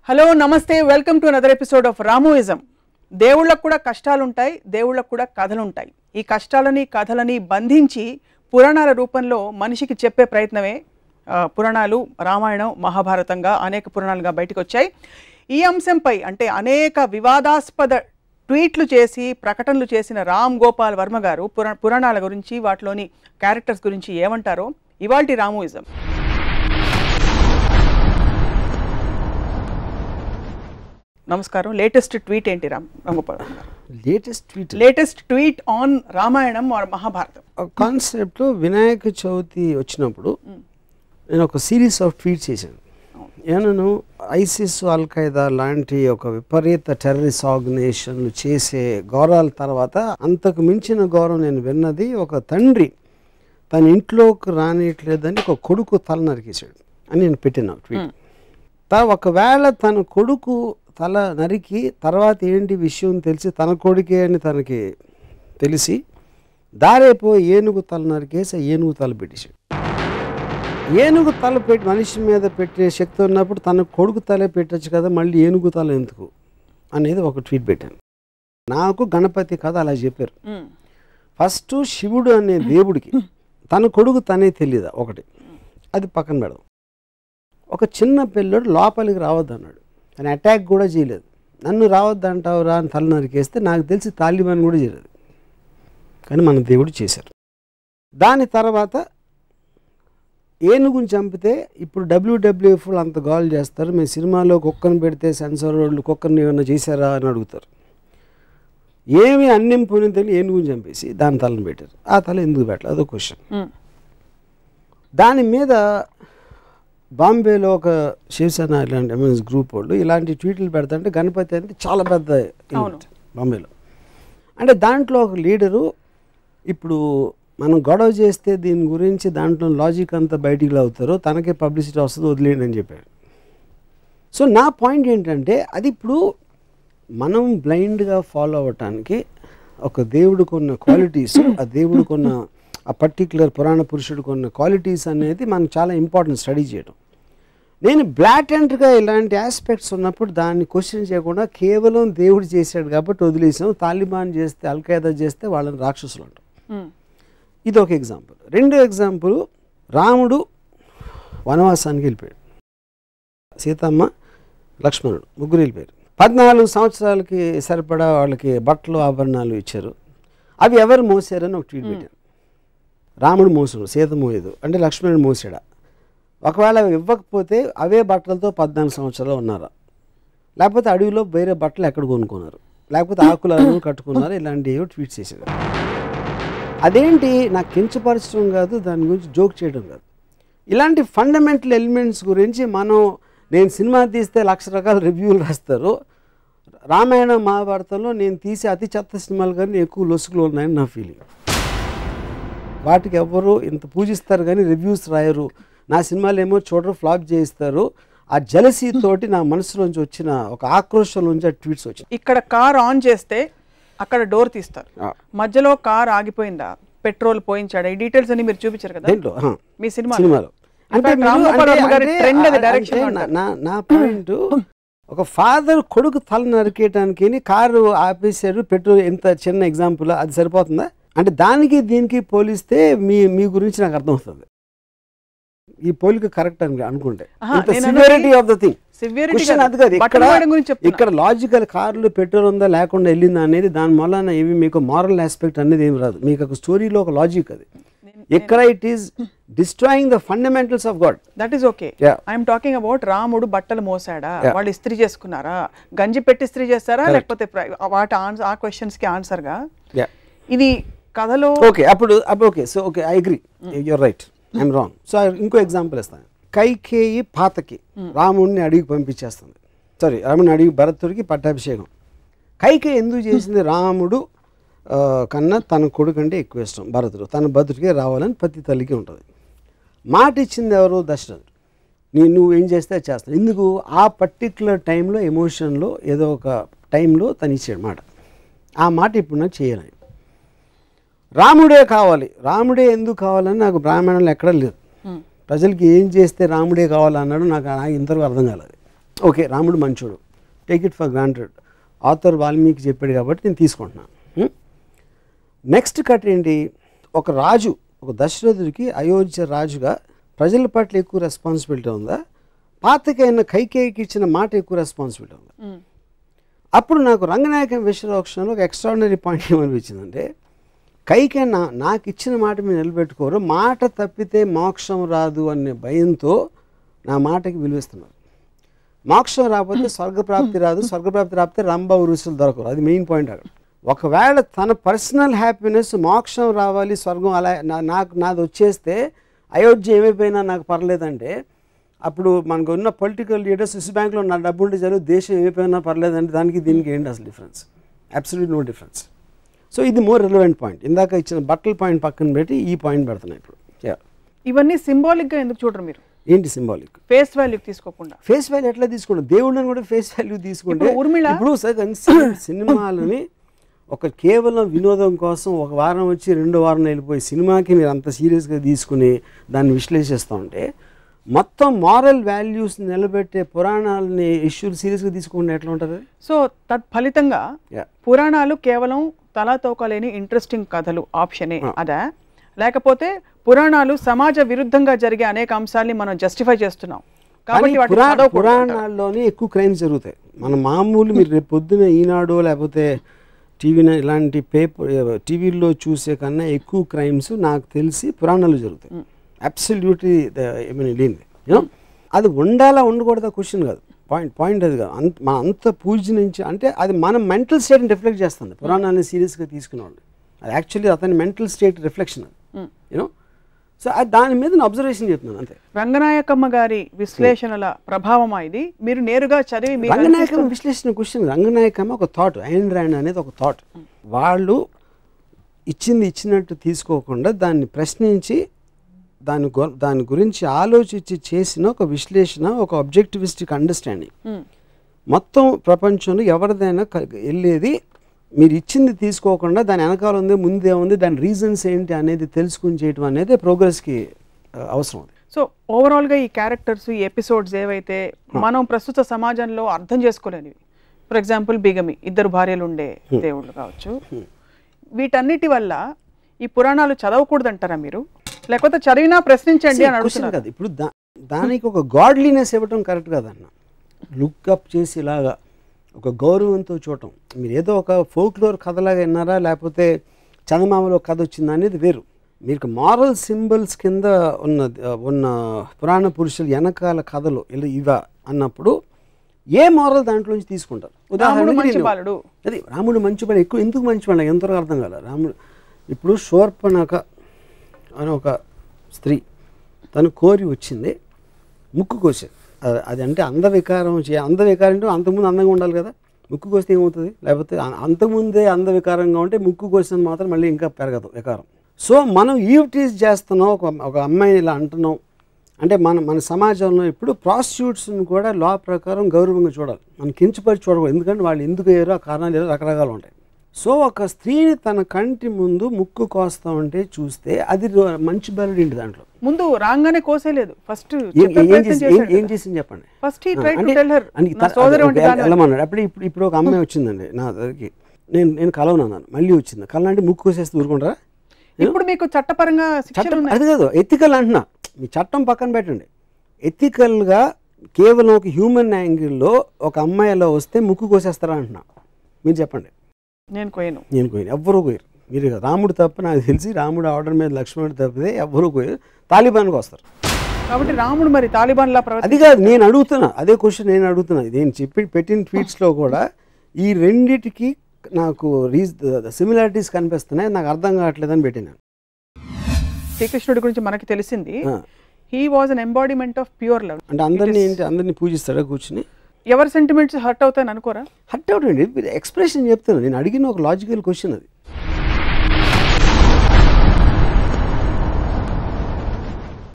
Hello నమస్తే welcome to another episode of రామోయిజం. దేవుళ్ళకు కూడా కష్టాలు ఉంటాయి, దేవుళ్ళకు కూడా కథలు ఉంటాయి. ఈ కష్టాలని కథలని బంధించి పురాణాల రూపంలో మనిషికి చెప్పే ప్రయత్నమే పురాణాలు. రామాయణం, మహాభారతంగా అనేక పురాణాలుగా బయటకు వచ్చాయి. ఈ అంశంపై అంటే అనేక వివాదాస్పద ట్వీట్లు చేసి ప్రకటనలు చేసిన రామ్ గోపాల్ వర్మ గారు పురాణాల గురించి, వాటిలోని క్యారెక్టర్స్ గురించి ఏమంటారో ఇవాల్టి రామోయిజం. నమస్కారం. లేటెస్ట్ ట్వీట్ ఏంటి రామ్ గోపాల్ గారు? Latest tweet on Ramayanam or Mahabharatam కాన్సెప్ట్లో వినాయక చవితి వచ్చినప్పుడు నేను ఒక సిరీస్ ఆఫ్ ట్వీట్స్ చేశాను. ఏమన్నాను, ఐసిస్, అల్ ఖైదా లాంటి ఒక విపరీత టెర్రరిస్ట్ ఆర్గనైజేషన్లు చేసే గౌరవాల తర్వాత అంతకు మించిన గౌరవం నేను విన్నది, ఒక తండ్రి తన ఇంట్లోకి రానియట్లేదని ఒక కొడుకు తల నరికేశాడు అని నేను పెట్టిన ట్వీట్. ఒకవేళ తన కొడుకు తల నరికి తర్వాత ఏంటి విషయం తెలిసి తన కొడుకే అని తనకి తెలిసి దారేపో ఏనుగు తల నరికేసి ఏనుగు తల పెట్టేశాడు. ఏనుగు తల పెట్టి మనిషి మీద పెట్టే శక్తి ఉన్నప్పుడు తన కొడుకు తలే పెట్టచ్చు కదా, మళ్ళీ ఏనుగు తల ఎందుకు అనేది ఒక ట్వీట్ పెట్టాను. నాకు గణపతి కథ అలా చెప్పారు. ఫస్ట్ శివుడు అనే దేవుడికి తన కొడుకు తనే తెలియదా ఒకటి, అది పక్కన పెడదాం. ఒక చిన్న పిల్లడు లోపలికి రావద్దు అన్నాడు, కానీ అటాక్ కూడా చేయలేదు. నన్ను రావద్దు అంటావురా అని తల నరికేస్తే నాకు తెలిసి తాలిబాన్ కూడా చేయలేదు, కానీ మన దేవుడు చేశారు. దాని తర్వాత ఏనుగుని చంపితే ఇప్పుడు WWF అంత గోల్ చేస్తారు, మేము సినిమాలో కుక్కను పెడితే సెన్సార్ వాళ్ళు కుక్కర్ని ఏమన్నా చేశారా అని అడుగుతారు. ఏమి అన్నింపుని తెలియని ఏనుగుని చంపేసి దాని తలను పెట్టారు. ఆ తల ఎందుకు పెట్టాలి అదో క్వశ్చన్. దాని మీద బాంబేలో ఒక శివసేన ఇలాంటి ఎంఎస్ గ్రూప్ వాళ్ళు ఇలాంటి ట్వీట్లు పెడతాంటే గణపతి అనేది చాలా పెద్ద బాంబేలో. అంటే దాంట్లో ఒక లీడరు ఇప్పుడు మనం గొడవ చేస్తే దీని గురించి దాంట్లో లాజిక్ అంతా బయటికి లాగుతారో తనకే పబ్లిసిటీ వస్తుంది, వదిలేయండి అని చెప్పాడు. సో నా పాయింట్ ఏంటంటే అది ఇప్పుడు మనం బ్లైండ్గా ఫాలో అవ్వటానికి ఒక దేవుడికి ఉన్న క్వాలిటీస్, ఆ దేవుడికి ఉన్న ఆ పర్టిక్యులర్ పురాణ పురుషుడికి ఉన్న క్వాలిటీస్ అనేది మనకు చాలా ఇంపార్టెంట్ స్టడీ చేయడం. నేను బ్లాటెంట్గా ఇలాంటి ఆస్పెక్ట్స్ ఉన్నప్పుడు దాన్ని క్వశ్చన్ చేయకుండా కేవలం దేవుడు చేశాడు కాబట్టి వదిలేసాం, తాలిబాన్ చేస్తే, అల్ ఖైదా చేస్తే వాళ్ళని రాక్షసులు అంటాం. ఇది ఒక ఎగ్జాంపుల్. రెండో ఎగ్జాంపుల్, రాముడు వనవాసానికి వెళ్ళిపోయాడు, సీతమ్మ, లక్ష్మణుడు ముగ్గురు వెళ్ళిపోయారు. 14 సంవత్సరాలకి సరిపడా వాళ్ళకి బట్టలు ఆభరణాలు ఇచ్చారు. అవి ఎవరు మోసారని ఒక ట్వీట్ పెట్టారు. రాముడు మోసాడు, సీత మోయదు అంటే లక్ష్మణుడు మోసాడా? ఒకవేళ ఇవ్వకపోతే అవే బట్టలతో 14 సంవత్సరాలు ఉన్నారా? లేకపోతే అడవిలో వేరే బట్టలు ఎక్కడ కొనుక్కున్నారు? లేకపోతే ఆకులను కట్టుకున్నారు? ఇలాంటివి ట్వీట్స్ చేశారు. అదేంటి నాకు కించపరచడం కాదు, దాని గురించి జోక్ చేయడం కాదు. ఇలాంటి ఫండమెంటల్ ఎలిమెంట్స్ గురించి నేను సినిమా తీస్తే 1,00,000 రకాల రివ్యూలు రాస్తారు. రామాయణ మహాభారతంలో నేను తీసే అతి చెత్త సినిమాలు కానీ ఎక్కువ లొసుగులు ఉన్నాయని నా ఫీలింగ్. వాటికి ఎవరు ఇంత పూజిస్తారు కానీ రివ్యూస్ రాయరు. నా సినిమాలు ఏమో చూడరు, ఫ్లాప్ చేయిస్తారు. ఆ జలసీ తోటి నా మనసులోంచి వచ్చిన ఒక ఆక్రోషం నుంచి ఆ ట్వీట్స్ వచ్చాయి. ఇక్కడ కార్ ఆన్ చేస్తే అక్కడ డోర్ తీస్తారు, మధ్యలో కార్ ఆగిపోయిందా, పెట్రోల్ పోయించాడా, ఈ డీటెయిల్స్ అన్ని మీరు చూపించారు కదా మీ సినిమాలో. అంటే నా పాయింట్, ఒక ఫాదర్ కొడుకు తల నరికేయటానికి కారు ఆపేశారు, పెట్రోల్, ఎంత చిన్న ఎగ్జాంపుల్, అది సరిపోతుందా? అంటే దానికి దీనికి పోలిస్తే మీ గురించి నాకు అర్థమవుతుంది. ఈ పోలిక కరెక్ట్ అని అనుకుంటే సివియారిటీ ఆఫ్ ద థింగ్ అది కాదు. ఇక్కడ లాజికల్ కార్లు పెట్రోల్ ఉందా లేకుండా వెళ్ళిందా అనేది దాని వలన ఏమి మీకు మారల్ ఆస్పెక్ట్ అనేది ఏమి రాదు. మీకు ఒక స్టోరీలో ఒక లాజిక్ అది. ఇక్కడ it is destroying the fundamentals of God. That is okay. I'm talking about రాముడు బట్టలు మోసాడా, వాళ్ళు ఇస్త్రీ చేసుకున్నారా, గంజి పెట్టి ఇస్త్రీ చేస్తారా, లేకపోతే వాటి ఆ క్వశ్చన్స్ కి ఆన్సర్ గా ఇది కథలో ఓకే. అప్పుడు okay, so okay, I agree, you're right, I'm wrong. So ఇంకో ఎగ్జాంపుల్ ఇస్తాను. కైకేయి పాతకి రాముడిని అడిగి పంపించేస్తుంది, సారీ రాముడిని అడిగి భరతుడికి పట్టాభిషేకం. కైకేయి ఎందుకు చేసింది? రాముడు కన్నా తన కొడుకు అంటే ఎక్కువ ఇష్టం భరతుడు, తన భద్రుడికే రావాలని ప్రతి తల్లికి ఉంటుంది. మాట ఇచ్చింది ఎవరు? దశరథుడు. నువ్వు ఏం చేస్తే అది చేస్తాను. ఎందుకు? ఆ పర్టిక్యులర్ టైంలో ఎమోషన్లో ఏదో ఒక టైంలో తను ఇచ్చాడు మాట. ఆ మాట ఇప్పుడు నాకు చేయాలని. రాముడే కావాలి, రాముడే ఎందుకు కావాలని నాకు బ్రాహ్మణులు ఎక్కడా లేదు. ప్రజలకి ఏం చేస్తే రాముడే కావాలన్నాడు నాకు ఇంతవరకు అర్థం కాలేదు. ఓకే రాముడు మంచోడు, take it for granted, author Valmiki చెప్పాడు కాబట్టి నేను తీసుకుంటున్నాను. నెక్స్ట్ కట్ ఏంటి, ఒక రాజు, ఒక దశరథుడికి అయోధ్య రాజుగా ప్రజల పట్ల ఎక్కువ రెస్పాన్సిబిలిటీ ఉందా, పాతకైన కైకేయికి ఇచ్చిన మాట ఎక్కువ రెస్పాన్సిబిలిటీ ఉందా? అప్పుడు నాకు రంగనాయకం విశ్వరోక్షణలో ఒక ఎక్స్ట్రాడినరీ పాయింట్ ఏమనిపించిందంటే, కైకేయి నాకు ఇచ్చిన మాట మీరు నిలబెట్టుకోరు, మాట తప్పితే మోక్షం రాదు అనే భయంతో నా మాటకి విలువిస్తున్నారు. మోక్షం రాకపోతే స్వర్గప్రాప్తి రాదు, స్వర్గప్రాప్తి రాకపోతే రంభ ఉరుసులు దొరకరు. అది మెయిన్ పాయింట్ అక్కడ. ఒకవేళ తన పర్సనల్ హ్యాపీనెస్ మోక్షం రావాలి, స్వర్గం అలా నాది వచ్చేస్తే అయోధ్య ఏమైపోయినా నాకు పర్లేదంటే, అప్పుడు మనకు ఉన్న పొలిటికల్ లీడర్స్ స్విస్ బ్యాంక్లో నా డబ్బు ఉంటే చాలు, దేశం ఏమైపోయినా పర్లేదంటే దానికి దీనికి ఏంటి అసలు difference? Absolute no difference. So ఇది మోర్ రిలవెంట్ పాయింట్. ఇందాక ఇచ్చిన బట్టల పాయింట్ పక్కన పెట్టి ఈ పాయింట్ పెడుతున్నాయి ఇప్పుడు. ఇవన్నీ సింబాలిక్గా ఎందుకు చూడరు మీరు? ఏంటి సింబాలిక్? ఫేస్ వాల్యూ తీసుకోకుండా. ఫేస్ వాల్యూ ఎట్లా తీసుకుంటాం? దేవుళ్ళని కూడా ఫేస్ వాల్యూ తీసుకుంటే ఇప్పుడు సినిమాలని ఒక కేవలం వినోదం కోసం ఒక వారం వచ్చి 2 వారం వెళ్ళిపోయి సినిమాకి మీరు అంత సీరియస్గా తీసుకుని దాన్ని విశ్లేషిస్తూ ఉంటే, మొత్తం మారల్ వాల్యూస్ నిలబెట్టే పురాణాలని ఇష్యూలు సీరియస్గా తీసుకుంటే ఎట్లా ఉంటుంది? సో తత్ఫలితంగా పురాణాలు కేవలం తలాతోకలేని ఇంట్రెస్టింగ్ కథలు ఆప్షనే అదా, లేకపోతే పురాణాలు సమాజ విరుద్ధంగా జరిగే అనేక అంశాలని మనం జస్టిఫై చేస్తున్నాం కాబట్టి పురాణాల్లోనే ఎక్కువ క్రైమ్స్ జరుగుతాయి. మన మామూలు మీరు రేపు పొద్దున ఈనాడు లేకపోతే ఇలాంటి టీవీల్లో చూసే కన్నా ఎక్కువ క్రైమ్స్ నాకు తెలిసి పురాణాలు జరుగుతాయి. అబ్సల్యూట్లీ లేనిది. అది ఉండాలా ఉండకూడదా క్వశ్చన్ కాదు, పాయింట్ అది కాదు. మన అంత పూజ నుంచి అంటే అది మన మెంటల్ స్టేట్ని రిఫ్లెక్ట్ చేస్తుంది. పురాణాన్ని సీరియస్గా తీసుకునేవాళ్ళు అది యాక్చువల్లీ అతని మెంటల్ స్టేట్ రిఫ్లెక్షన్ అది, యూనో. సో దాని మీద నేను అబ్జర్వేషన్ చెప్తున్నాను అంతే. రంగనాయకమ్మ గారి విశ్లేషణల ప్రభావం ఇది మీరు నేరుగా చదివి. రంగనాయకమ్మ విశ్లేషణ క్వశ్చన్, రంగనాయకమ్మ ఒక థాట్, ఐన్ ర్యాండ్ అనేది ఒక థాట్. వాళ్ళు ఇచ్చినట్టు తీసుకోకుండా దాన్ని ప్రశ్నించి దాని గురించి ఆలోచించి చేసిన ఒక విశ్లేషణ, ఒక ఆబ్జెక్టివిస్టిక్ అండర్స్టాండింగ్. మొత్తం ప్రపంచంలో ఎవరిదైనా వెళ్ళేది మీరు ఇచ్చింది తీసుకోకుండా దాని వెనకాల ఉంది, ముందే ఉంది, దాని రీజన్స్ ఏంటి అనేది తెలుసుకుని చేయటం అనేది ప్రోగ్రెస్కి అవసరం. సో ఓవరాల్గా ఈ క్యారెక్టర్స్, ఈ ఎపిసోడ్స్ ఏవైతే మనం ప్రస్తుత సమాజంలో అర్థం చేసుకోలేనివి, ఫర్ ఎగ్జాంపుల్ బిగమి, 2 భార్యలు ఉండే దేవుళ్ళు కావచ్చు, వీటన్నిటి వల్ల ఈ పురాణాలు చదవకూడదంటారా మీరు, లేకపోతే చదివినా ప్రశ్నించండి అని అడుగుతున్నారు కదా. ఇప్పుడు దానికి ఒక గాడ్లీనెస్ ఇవ్వటం కరెక్ట్ కదన్న. లుక్అప్ చేసి ఇలాగా ఒక గౌరవంతో చూడటం. మీరు ఏదో ఒక ఫోక్లోర్ కథలాగా విన్నారా, లేకపోతే చందమామలో కథ వచ్చిందా అనేది వేరు. మీకు మారల్ సింబల్స్ కింద ఉన్న పురాణ పురుషులు వెనకాల కథలు ఇవా అన్నప్పుడు ఏ మారల్ దాంట్లోంచి తీసుకుంటారు? ఉదాహరణకి అది రాముడు మంచివాడు, ఎక్కువ ఎందుకు మంచివాడు ఎంతవరకు అర్థం కాదు. రాముడు ఇప్పుడు శూర్పణఖ అని ఒక స్త్రీ తను కోరి వచ్చింది, ముక్కు కోసేది. అది అంటే అందవికారం అంటే అంతకుముందు అందంగా ఉండాలి కదా, ముక్కు కోస్తే ఏమవుతుంది? లేకపోతే అంతకుముందే అందవికారంగా ఉంటే ముక్కు కోసిన మాత్రం మళ్ళీ ఇంకా పెరగదు వికారం. సో మనం ఈవ్టీజ్ చేస్తున్నాం, ఒక అమ్మాయిని ఇలా అంటున్నాం అంటే మన సమాజంలో ఇప్పుడు ప్రాస్టిట్యూట్స్ని కూడా లా ప్రకారం గౌరవంగా చూడాలి, మనం కించపరిచి చూడకూడదు. ఎందుకంటే వాళ్ళు ఎందుకు అయ్యారో ఆ కారణాలు ఏదో రకరకాలు ఉంటాయి. సో ఒక స్త్రీని తన కంటి ముందు ముక్కు కోస్తా ఉంటే చూస్తే అది మంచి బెరడు ఏంటి దాంట్లో? ముందు రాగానే కోసేలేదు, ఫస్ట్ ఏం చేసింది చెప్పండి. వెళ్ళమన్నాడు. అప్పుడు ఇప్పుడు ఒక అమ్మాయి వచ్చిందండి నా దగ్గరికి, నేను కలవనన్నాను, మళ్ళీ వచ్చింది కలంటే ముక్కు కోసేస్తే ఊరుకుంటారా? ఇప్పుడు మీకు చట్టపరంగా అది కాదు, ఎథికల్ అంటున్నా. మీ చట్టం పక్కన పెట్టండి, ఎథికల్గా కేవలం ఒక హ్యూమన్ యాంగిల్లో ఒక అమ్మాయి అలా వస్తే ముక్కు కోసేస్తారా అంటున్నా. మీరు చెప్పండి. నేను కోయను, ఎవ్వరూ కోయరు. మీరు రాముడు తప్ప నాకు తెలిసి రాముడు ఆర్డర్ మీద లక్ష్మణుడు తప్పితే ఎవ్వరూ కోయరు. తాలిబాన్కి వస్తారు కాబట్టి రాముడు మరి తాలిబాన్ లా అది కాదు నేను అడుగుతున్నా, అదే క్వశ్చన్ నేను అడుగుతున్నా. నేను పెట్టిన ట్వీట్స్లో కూడా ఈ రెండిటికి నాకు సిమిలారిటీస్ కనిపిస్తున్నాయి, నాకు అర్థం కావట్లేదని పెట్టినాను. శ్రీకృష్ణుడి గురించి మనకి తెలిసింది, he was an embodiment of pure love. అంటే అందరినీ పూజిస్తాడా కూర్చుని? ఎవరి సెంటిమెంట్స్ హర్ట్ అవుతాయని అనుకోరా? హర్ట్ అవుతాయండి, ఎక్స్ప్రెషన్ చెప్తాను. నేను అడిగిన ఒక లాజికల్ క్వశ్చన్ అది.